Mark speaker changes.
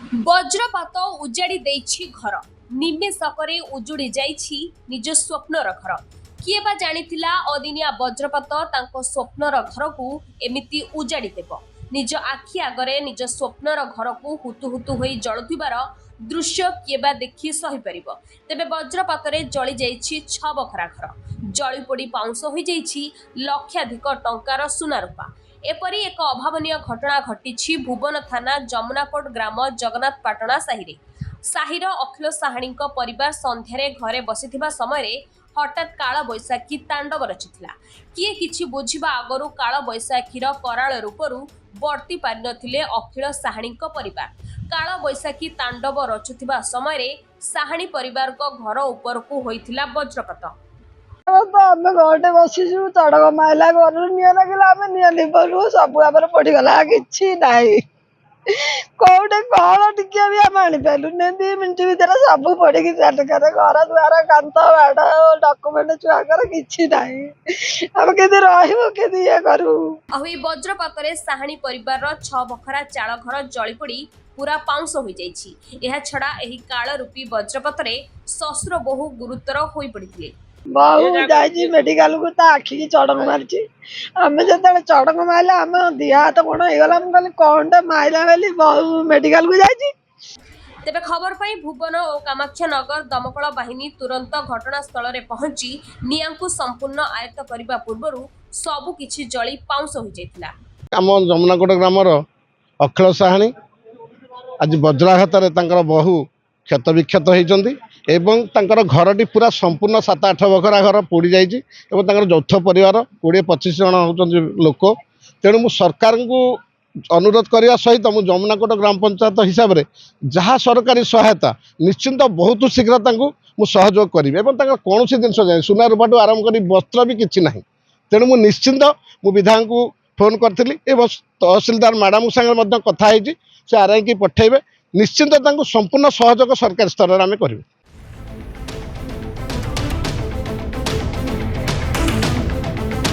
Speaker 1: वज्रपात उजाड़ी देछि घर निमेषकरे उजुड़ी जाइछि निज स्वप्नर घर किए बा जानिथिला अदिनिया वज्रपात तांको स्वप्नर घर को एमिति उजाड़ी देब निज आखि आगरे निज स्वप्नर घर को हुतु हुतु होई जळुथिबार दृश्य किए बा देखि सही परिबो। तेबे वज्रपातरे जळी जाइछि 6 बखरा घर जळी पोड़ी पाउंस होई जाइछि लक्षाधिक टंकार सुना रूपा। एपरी एक अभावनीय घटना घटी भुवन थाना जमुनाकोट ग्राम जगन्नाथ पाटणा साहिर अखिल साहाणी परिवार संध्यारे घरे बसिथिबा समय हठात काल बैशाखी तांडव रचिथिला। किए किछि बुझिबा आगरु काल बैशाखीर कराल रूपरू वर्ती पारि नथिले अखिल साहाणी परिवार। काल बैशाखी तांडव रचुथिबा समय साहाणी परिवार घर उपरकू होइथिला वज्रपात।
Speaker 2: आम घरटे बसीचु चढ़क माइला घर निआ लगे आम निआ लिबलु सब पड़गला कि कौटे कल टिके भी आम आनीपारू 2 मिनट भितर सब पड़ घर द्वार कांत बाड़ डॉक्यूमेंट छुआर कि आम के रही ये करू।
Speaker 1: वज्रपात साहाणी परिवार 6 बखरा चाल घर जली पड़ी पूरा पाउंस हो जाइछि। एहा छड़ा एही काल रूपी वज्रपात शशुर बहु गुरुतर होई पड़िथिले।
Speaker 2: बहु जाइए मेडिकल को आखि की चढ़क मारी आम जो चढ़क मारे आम दिह हाथ कौन होगा मुझे कौन माइला बोली बहु मेडिकल को जाइए।
Speaker 1: तेबे खबर पाई भुवन और कामाक्षानगर दमकल बाहिनी तुरंत घटनास्थल में पहुंची निआंकु संपूर्ण आयत्त करने पूर्व सबुकिछि जली पाउंस हो जाइथिला।
Speaker 3: आम जमुनाकोट ग्रामर अखिल साहाणी आज वज्राघात बहु क्षत विक्षत होती एवं तांकर घरटी पूरा संपूर्ण 7-8 बखरा घर पोड़ी जाइए। यौथ परिवार 20-25 जन होती लोक। तेणु मु सरकार को अनुरोध करने सहित मु जमुनाकोट ग्राम पंचायत हिसाब से जहाँ सरकारी सहायता निश्चिंत बहुत शीघ्र मु सहयोग करी कौन जिन जाए सुना रूपाठू आरंभ कर वस्त्र भी किसी ना। तेणु मु निश्चिंत मु विधायक को फोन करी तहसिलदार मैडम सागे कथा से आरआई की पठेबे निश्चिंत संपूर्ण सहयोग सरकारी स्तर में आम करूँ।